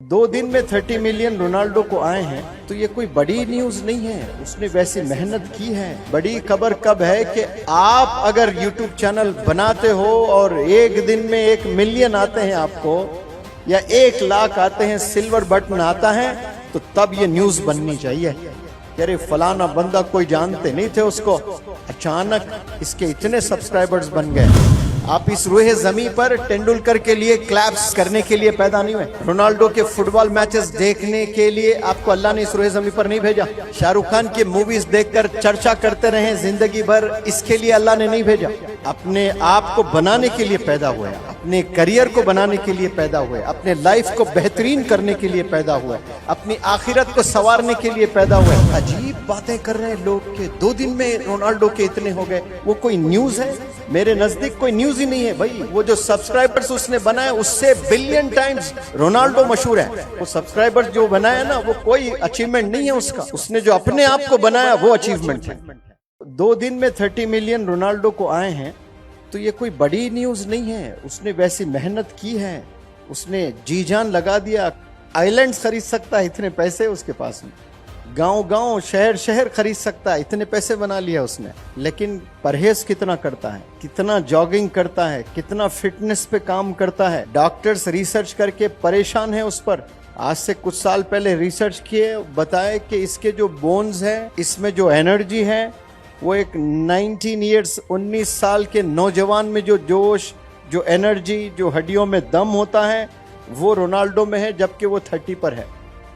2 दिन में 30 million Ronaldo को आए हैं तो ये कोई बड़ी न्यूज नहीं है। उसने वैसी मेहनत की है। बड़ी खबर कब है कि आप अगर यूट्यूब चैनल बनाते हो और एक दिन में 1 मिलियन आते हैं आपको या 1 लाख आते हैं, सिल्वर बटन आता है, तो तब ये न्यूज बननी चाहिए कि अरे फलाना बंदा कोई जानते नहीं थे उसको, अचानक इसके इतने सब्सक्राइबर्स बन गए। आप इस रूहे जमी पर तेंदुलकर के लिए क्लैप्स करने के लिए पैदा नहीं हुए। रोनाल्डो के फुटबॉल मैचेस देखने के लिए आपको अल्लाह ने इस रूहे जमी पर नहीं भेजा। शाहरुख खान की मूवीज देखकर चर्चा करते रहे जिंदगी भर, इसके लिए अल्लाह ने नहीं भेजा। अपने आप को बनाने के लिए पैदा हुए, अपने करियर को बनाने के लिए पैदा हुए, अपने लाइफ को बेहतरीन करने के लिए पैदा हुए, अपनी आखिरत को संवारने के लिए पैदा हुए। अजीब बातें कर रहे हैं लोग के 2 दिन में रोनाल्डो के इतने हो गए। वो कोई न्यूज है? मेरे नजदीक कोई न्यूज ही नहीं है भाई। वो जो सब्सक्राइबर्स उसने बनाए उससे बिलियन टाइम्स रोनाल्डो मशहूर है। वो सब्सक्राइबर्स जो बनाया ना, वो कोई अचीवमेंट नहीं है उसका। उसने जो अपने आप को बनाया वो अचीवमेंट है। 2 दिन में 30 मिलियन रोनाल्डो को आए हैं तो ये कोई बड़ी न्यूज नहीं है। उसने वैसी मेहनत की है, उसने जी जान लगा दिया। आइलैंड खरीद सकता है, इतने पैसे उसके पास में। गांव शहर शहर खरीद सकता है, इतने पैसे बना लिया उसने। लेकिन परहेज कितना करता है, कितना जॉगिंग करता है, कितना फिटनेस पे काम करता है। डॉक्टर्स रिसर्च करके परेशान है उस पर। आज से कुछ साल पहले रिसर्च किए, बताए कि इसके जो बोन्स है, इसमें जो एनर्जी है, वो एक 19 साल के नौजवान में जो जोश, जो एनर्जी, जो हड्डियों में दम होता है, वो रोनाल्डो में है, जबकि वो 30 पर है।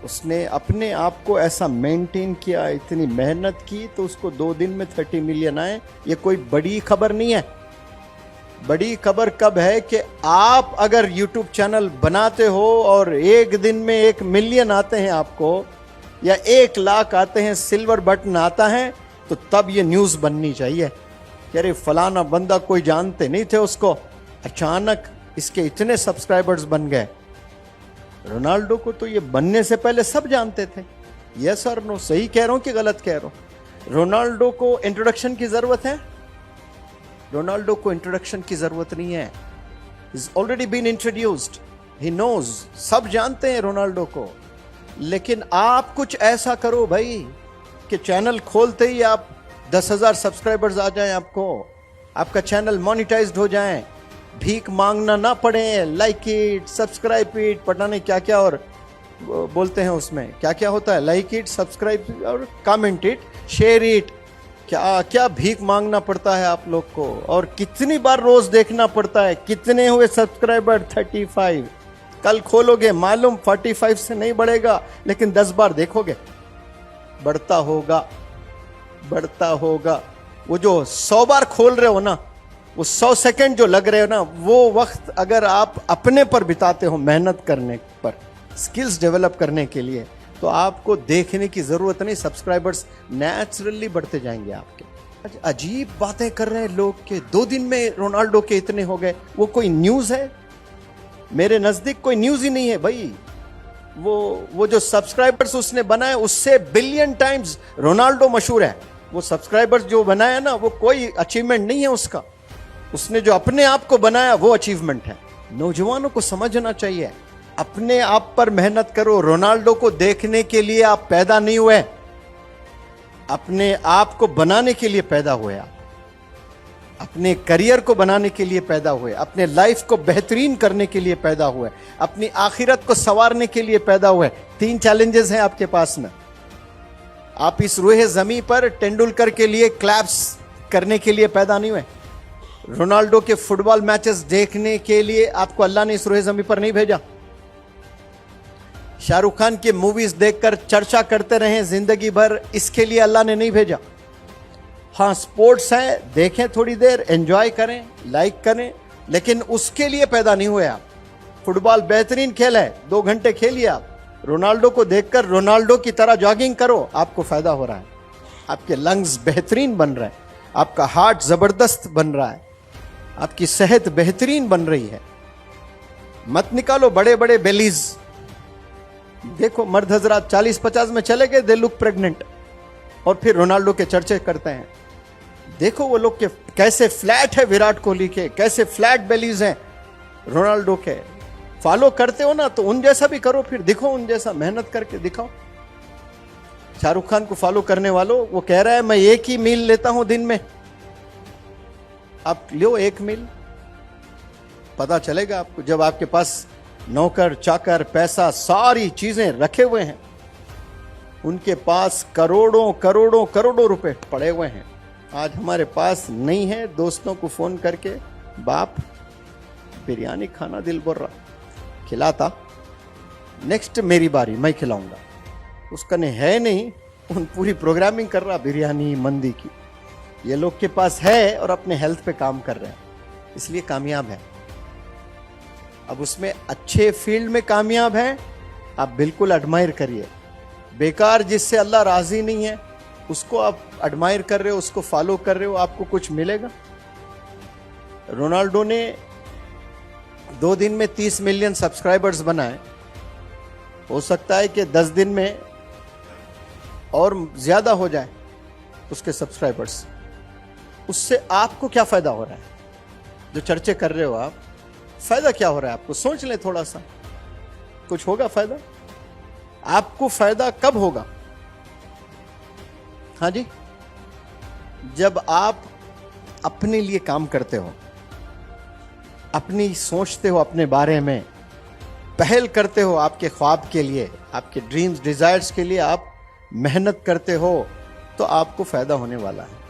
उसने अपने आप को ऐसा मेंटेन किया, इतनी मेहनत की, तो उसको 2 दिन में 30 मिलियन आए। ये कोई बड़ी खबर नहीं है। बड़ी खबर कब है कि आप अगर यूट्यूब चैनल बनाते हो और एक दिन में 1 मिलियन आते हैं आपको या 1 लाख आते हैं, सिल्वर बटन आता है, तो तब ये न्यूज बननी चाहिए कि अरे फलाना बंदा कोई जानते नहीं थे उसको, अचानक इसके इतने सब्सक्राइबर्स बन गए। रोनाल्डो को तो ये बनने से पहले सब जानते थे। यस और नो, सही कह रहा हूं कि गलत कह रहा हूं? रोनाल्डो को इंट्रोडक्शन की जरूरत है? रोनाल्डो को इंट्रोडक्शन की जरूरत नहीं है। Is already been introduced, he knows, सब जानते हैं रोनाल्डो को। लेकिन आप कुछ ऐसा करो भाई कि चैनल खोलते ही आप 10,000 सब्सक्राइबर्स आ जाएं, आपको आपका चैनल मोनेटाइज्ड हो जाए, भीख मांगना ना पड़े। लाइक इट, सब्सक्राइब इट, पता नहीं क्या क्या और बोलते हैं उसमें, क्या क्या होता है, लाइक इट, सब्सक्राइब और कमेंट इट, शेयर इट, क्या क्या भीख मांगना पड़ता है आप लोग को। और कितनी बार रोज देखना पड़ता है कितने हुए सब्सक्राइबर, 35। कल खोलोगे मालूम 45 से नहीं बढ़ेगा, लेकिन 10 बार देखोगे बढ़ता होगा, बढ़ता होगा। वो जो 100 बार खोल रहे हो ना, वो 100 सेकंड जो लग रहे हो ना, वो वक्त अगर आप अपने पर बिताते हो, मेहनत करने पर, स्किल्स डेवलप करने के लिए, तो आपको देखने की जरूरत नहीं, सब्सक्राइबर्स नेचुरली बढ़ते जाएंगे आपके। अजीब बातें कर रहे हैं लोग के 2 दिन में रोनाल्डो के इतने हो गए। वो कोई न्यूज है? मेरे नजदीक कोई न्यूज ही नहीं है भाई। वो जो सब्सक्राइबर्स उसने बनाए उससे बिलियन टाइम्स रोनाल्डो मशहूर है। वो सब्सक्राइबर्स जो बनाया ना, वो कोई अचीवमेंट नहीं है उसका। उसने जो अपने आप को बनाया वो अचीवमेंट है। नौजवानों को समझना चाहिए, अपने आप पर मेहनत करो। रोनाल्डो को देखने के लिए आप पैदा नहीं हुए, अपने आप को बनाने के लिए पैदा हुए। आप अपने करियर को बनाने के लिए पैदा हुए, अपने लाइफ को बेहतरीन करने के लिए पैदा हुए, अपनी आखिरत को संवारने के लिए पैदा हुए। 3 चैलेंजेस हैं आपके पास में। आप इस रूहे जमी पर तेंदुलकर के लिए क्लैप्स करने के लिए पैदा नहीं हुए। रोनाल्डो के फुटबॉल मैचेस देखने के लिए आपको अल्लाह ने इस रूहे जमी पर नहीं भेजा। शाहरुख खान की मूवीज देखकर चर्चा करते रहे जिंदगी भर, इसके लिए अल्लाह ने नहीं भेजा। हाँ, स्पोर्ट्स है, देखें थोड़ी देर, एंजॉय करें, लाइक करें, लेकिन उसके लिए पैदा नहीं हुए आप। फुटबॉल बेहतरीन खेल है, 2 घंटे खेलिए आप। रोनाल्डो को देखकर रोनाल्डो की तरह जॉगिंग करो, आपको फायदा हो रहा है। आपके लंग्स बेहतरीन बन रहे हैं, आपका हार्ट जबरदस्त बन रहा है, आपकी सेहत बेहतरीन बन रही है। मत निकालो बड़े बड़े बेलीज। देखो मर्द हजरात 40-50 में चले गए, दे लुक प्रेग्नेंट, और फिर रोनाल्डो के चर्चे करते हैं। देखो वो लोग के कैसे फ्लैट है, विराट कोहली के कैसे फ्लैट बेलीज हैं, रोनाल्डो के फॉलो करते हो ना तो उन जैसा भी करो, फिर दिखो उन जैसा, मेहनत करके दिखाओ। शाहरुख खान को फॉलो करने वालों, वो कह रहा है मैं 1 ही मील लेता हूं दिन में, आप लो 1 मील, पता चलेगा आपको। जब आपके पास नौकर चाकर पैसा सारी चीजें रखे हुए हैं, उनके पास करोड़ों करोड़ों करोड़ों रुपए पड़े हुए हैं, आज हमारे पास नहीं है। दोस्तों को फोन करके, बाप बिरयानी खाना दिल बोल रहा, खिलाता, नेक्स्ट मेरी बारी मैं खिलाऊंगा, उसका नहीं है नहीं, उन पूरी प्रोग्रामिंग कर रहा बिरयानी मंदी की। ये लोग के पास है और अपने हेल्थ पे काम कर रहे हैं, इसलिए कामयाब है। अब उसमें अच्छे फील्ड में कामयाब है, आप बिल्कुल एडमायर करिए। बेकार जिससे अल्लाह राजी नहीं है उसको आप एडमायर कर रहे हो, उसको फॉलो कर रहे हो, आपको कुछ मिलेगा? रोनाल्डो ने 2 दिन में 30 मिलियन सब्सक्राइबर्स बनाए, हो सकता है कि 10 दिन में और ज्यादा हो जाए उसके सब्सक्राइबर्स। उससे आपको क्या फायदा हो रहा है? जो चर्चे कर रहे हो आप, फायदा क्या हो रहा है आपको? सोच लें थोड़ा सा, कुछ होगा फायदा? आपको फायदा कब होगा? हाँ जी, जब आप अपने लिए काम करते हो, अपनी सोचते हो, अपने बारे में पहल करते हो, आपके ख्वाब के लिए, आपके ड्रीम्स डिजायर्स के लिए आप मेहनत करते हो, तो आपको फायदा होने वाला है।